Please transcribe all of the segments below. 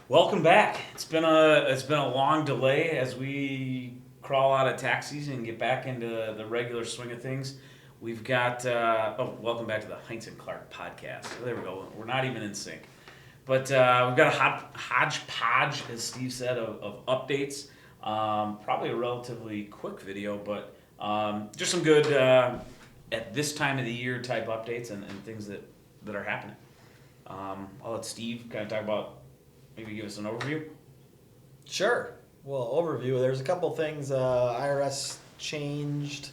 Welcome back. It's been a long delay as we crawl out of tax season and get back into the regular swing of things. We've got welcome back to the Heinz and Clark podcast. There we go. We're not even in sync, but we've got a hodgepodge, as Steve said, of updates. Probably a relatively quick video, but just some good at this time of the year type updates and things that are happening. I'll let Steve kind of talk about. Maybe give us an overview. Sure. Well, overview. There's a couple things IRS changed.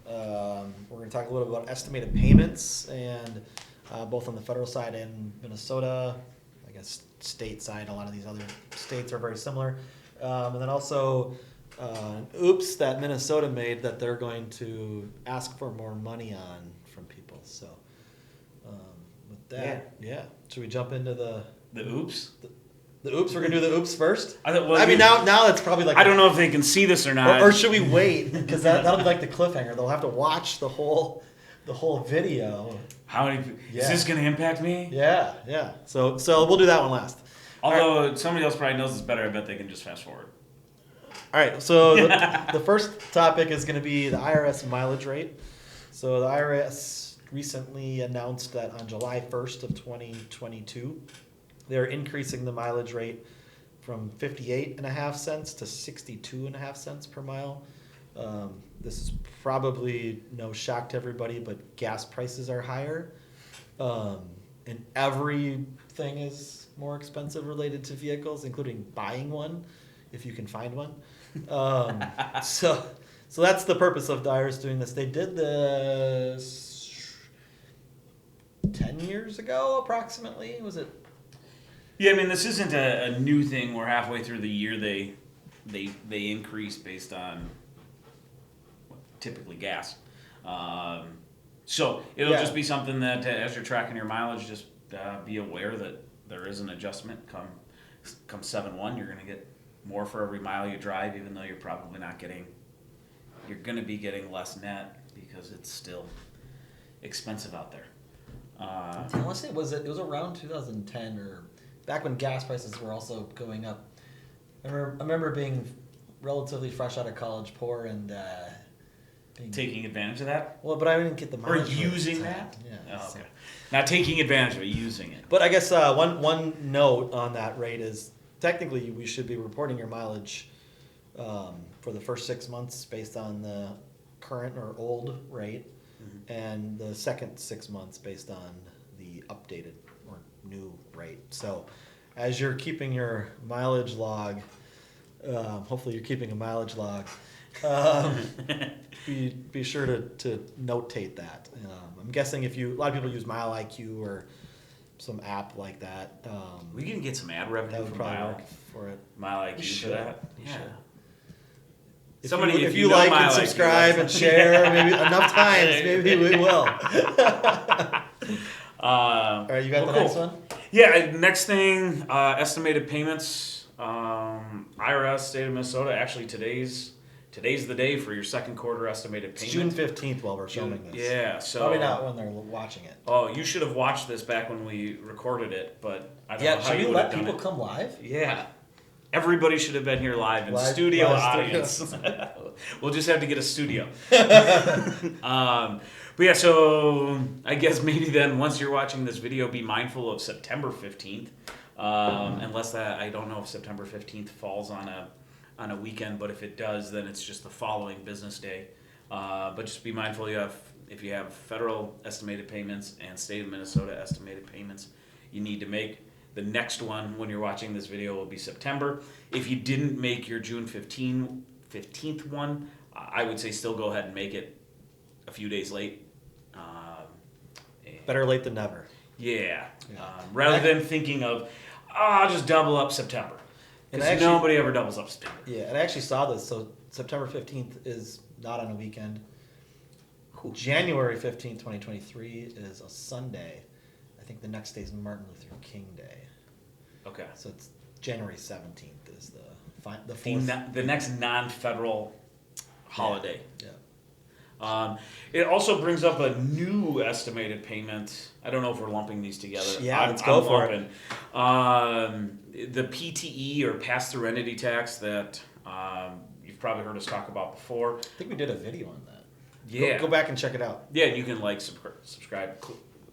We're going to talk a little bit about estimated payments, and both on the federal side and Minnesota. I guess state side, a lot of these other states are very similar. And then also, oops, that Minnesota made that they're going to ask for more money on from people. So with that, yeah. Should we jump into the oops? The oops, we're gonna do the oops first. I mean, now it's probably like I don't know if they can see this or not. Or should we wait? Because that'll be like the cliffhanger. They'll have to watch the whole video. How many? Yeah. Is this gonna impact me? Yeah. So we'll do that one last. Although somebody else probably knows this better, I bet they can just fast forward. All right. So the first topic is going to be the IRS mileage rate. So the IRS recently announced that on July 1st of 2022. They're increasing the mileage rate from 58.5 cents to 62.5 cents per mile. This is probably no shock to everybody, but gas prices are higher. And everything is more expensive related to vehicles, including buying one, if you can find one. So that's the purpose of the IRS doing this. They did this 10 years ago, approximately. Was it? Yeah, I mean, this isn't a new thing where halfway through the year they increase based on typically gas. So it'll just be something that as you're tracking your mileage, just be aware that there is an adjustment. Come 7/1, you're going to get more for every mile you drive, even though you're probably not getting. You're going to be getting less net because it's still expensive out there. I want to say it was around 2010 or back when gas prices were also going up. I remember being relatively fresh out of college, poor, and taking advantage of that. Well, but I didn't get the mileage. Or using that. Yeah. Oh, okay. Not taking advantage of it, using it. But I guess one note on that rate is technically we should be reporting your mileage for the first 6 months based on the current or old rate, and the second 6 months based on the updated or new rate. So as you're keeping your mileage log, hopefully you're keeping a mileage log, be sure to notate that. I'm guessing a lot of people use Mile IQ or some app like that. We can get some ad revenue That would from probably Mile. work for it. Mile IQ for that. Yeah. Somebody, if you like and subscribe and share, maybe enough times, maybe we will. All right, you got the next one? Yeah, next thing, estimated payments. IRS, state of Minnesota. Actually, today's the day for your second quarter estimated payment. June 15th while we're filming this. Yeah, so probably not when they're watching it. Oh, you should have watched this back when we recorded it, but I don't know how should you we would have let done people it. come live? Yeah. Everybody should have been here live in studio audience. We'll just have to get a studio. But yeah, so I guess maybe then once you're watching this video, be mindful of September 15th. Unless I don't know if September 15th falls on a weekend, but if it does, then it's just the following business day. But just be mindful if you have federal estimated payments and state of Minnesota estimated payments, you need to make. The next one, when you're watching this video, will be September. If you didn't make your June 15th one, I would say still go ahead and make it a few days late. Better late than never. Yeah. Rather than thinking of, I'll just double up September. Because nobody ever doubles up September. Yeah, and I actually saw this. So September 15th is not on a weekend. Cool. January 15th, 2023 is a Sunday. I think the next day is Martin Luther King Day. Okay. So it's January 17th is the fourth. The next non-federal holiday. Yeah. It also brings up a new estimated payment. I don't know if we're lumping these together. Yeah, let's go for it. The PTE, or pass-through entity tax, that you've probably heard us talk about before. I think we did a video on that. Yeah. Go back and check it out. Yeah, you can subscribe.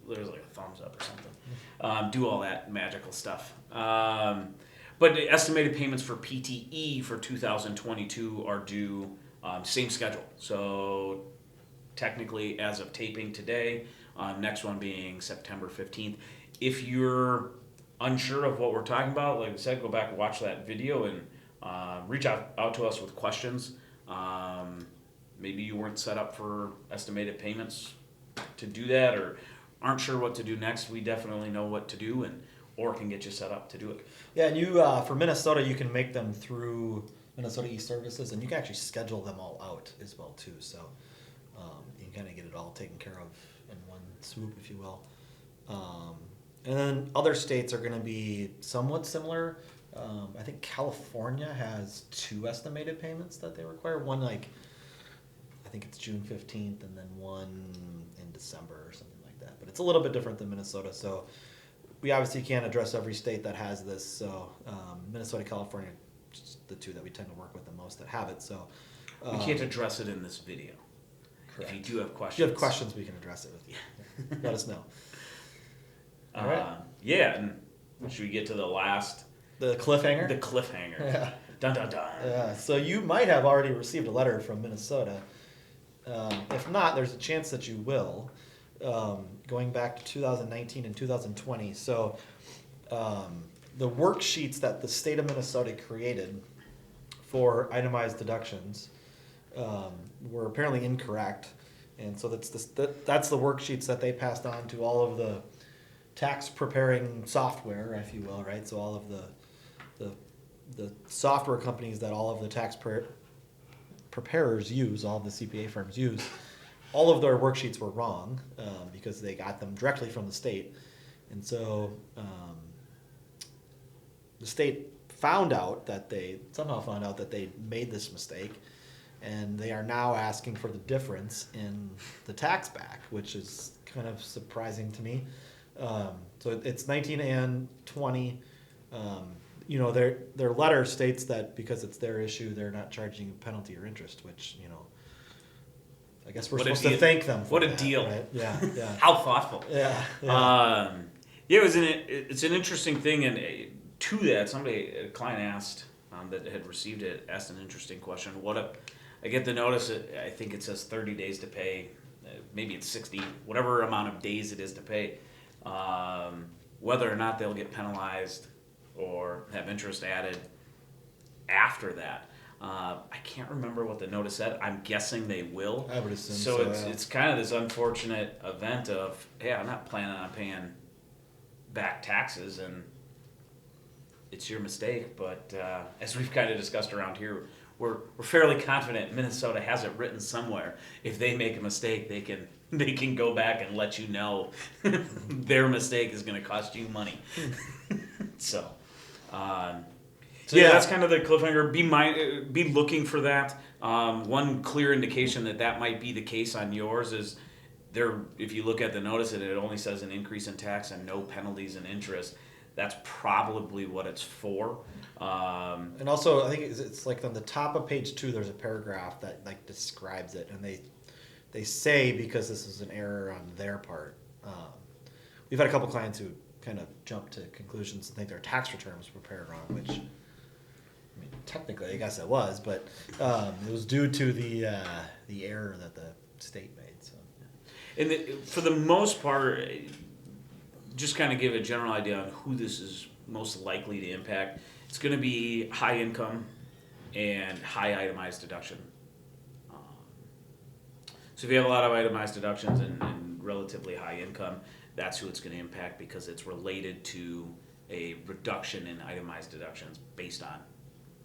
There's like a thumbs up or something. Do all that magical stuff. But the estimated payments for PTE for 2022 are due same schedule. So technically, as of taping today, next one being September 15th. If you're unsure of what we're talking about, like I said, go back and watch that video and reach out to us with questions. Maybe you weren't set up for estimated payments to do that, or aren't sure what to do next. We definitely know what to do, or can get you set up to do it. Yeah, and you for Minnesota, you can make them through Minnesota eServices, and you can actually schedule them all out as well too. So you can kind of get it all taken care of in one swoop, if you will. And then other states are going to be somewhat similar. I think California has 2 estimated payments that they require. One, I think it's June 15th, and then one in December or something like that. But it's a little bit different than Minnesota. So we obviously can't address every state that has this. So Minnesota, California, just the 2 that we tend to work with the most that have it. So We can't address it in this video. correct. If you do have questions. If you have questions, we can address it with you. Let us know. All right. Yeah, and should we get to the last? The cliffhanger? The cliffhanger. Yeah. Dun dun dun. Yeah, so you might have already received a letter from Minnesota. If not, there's a chance that you will, going back to 2019 and 2020. So the worksheets that the state of Minnesota created for itemized deductions were apparently incorrect. And so that's the worksheets that they passed on to all of the tax preparing software, if you will, right? So all of the software companies that all of the tax preparers use, all of the CPA firms use, all of their worksheets were wrong because they got them directly from the state. And so the state somehow found out that they made this mistake, and they are now asking for the difference in the tax back, which is kind of surprising to me. So it's 19 and 20. Their letter states that because it's their issue, they're not charging penalty or interest, which, I guess we're supposed to thank them for what a that, deal. right? Yeah, yeah. How thoughtful. Yeah. It's an interesting thing, and to that, a client asked that had received it, asked an interesting question. I get the notice, I think it says 30 days to pay, maybe it's 60, whatever amount of days it is to pay, whether or not they'll get penalized or have interest added after that. I can't remember what the notice said. I'm guessing they will. I would assume so. So It's kind of this unfortunate event of, hey, I'm not planning on paying back taxes, and it's your mistake. But as we've kind of discussed around here, we're fairly confident Minnesota has it written somewhere. If they make a mistake, they can go back and let you know their mistake is going to cost you money. So that's kind of the cliffhanger. Be looking for that. One clear indication that might be the case on yours is if you look at the notice, it only says an increase in tax and no penalties and interest. That's probably what it's for. And also, I think it's like on the top of page 2, there's a paragraph that describes it, and they say because this is an error on their part. We've had a couple clients who kind of jump to conclusions and think their tax return was prepared wrong, which, technically, I guess it was, but it was due to the error that the state made. So, and for the most part, just kind of give a general idea on who this is most likely to impact. It's going to be high income and high itemized deduction. So if you have a lot of itemized deductions and relatively high income, that's who it's going to impact because it's related to a reduction in itemized deductions based on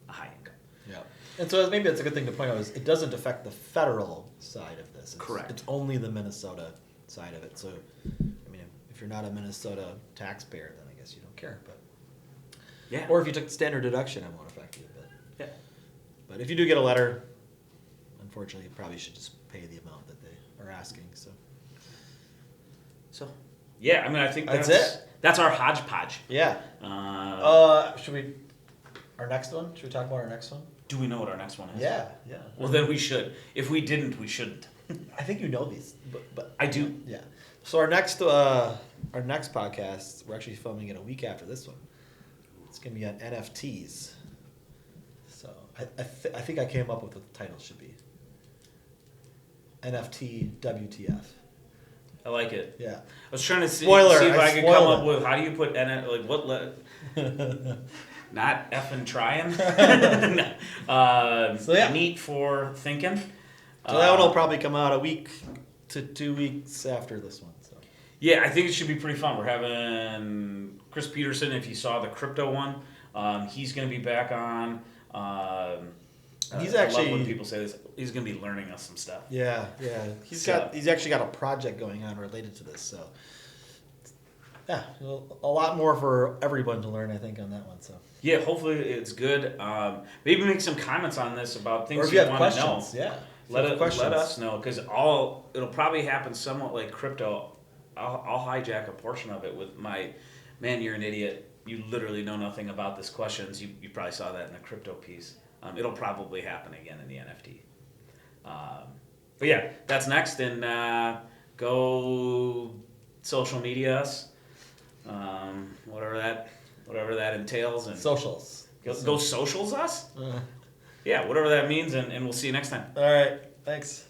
a high income. yeah. And so maybe it's a good thing to point out is it doesn't affect the federal side of this. Correct. It's only the Minnesota side of it. So, if you're not a Minnesota taxpayer, then I guess you don't care. But Yeah. or if you took the standard deduction, it won't affect you. But Yeah. if you do get a letter, unfortunately, you probably should just pay the amount that they are asking. So So, yeah, I mean, I think That's that's it. That's our hodgepodge. yeah. Should we our next one? Should we talk about our next one? Do we know what our next one is? Yeah. Well, then we should. If we didn't, we shouldn't. I think you know these, but I do. yeah. So our next podcast, we're actually filming it a week after this one. It's gonna be on NFTs. So I think I came up with what the title should be. NFT WTF. I like it. Yeah. I was trying to see Spoiler, if I I could come spoiled up it. with how do you put like what not effing trying. So, yeah. Neat for thinking. So that one will probably come out a week to 2 weeks after this one. So Yeah, I think it should be pretty fun. We're having Chris Peterson. If you saw the crypto one, he's going to be back on. He's I love actually- when people say this. He's going to be learning us some stuff. yeah. He's actually got a project going on related to this. So yeah, a lot more for everyone to learn, I think, on that one. So Yeah, hopefully it's good. Maybe make some comments on this about things or if you you have want to know. questions, yeah. If you Let have questions. us know because it'll probably happen somewhat like crypto. I'll hijack a portion of it with my man. You're an idiot. You literally know nothing about this questions. You probably saw that in a crypto piece. It'll probably happen again in the NFT. But yeah, that's next. And go social media us, whatever that entails, and Socials. go socials us. Uh, Yeah, whatever that means, and we'll see you next time. all right. Thanks.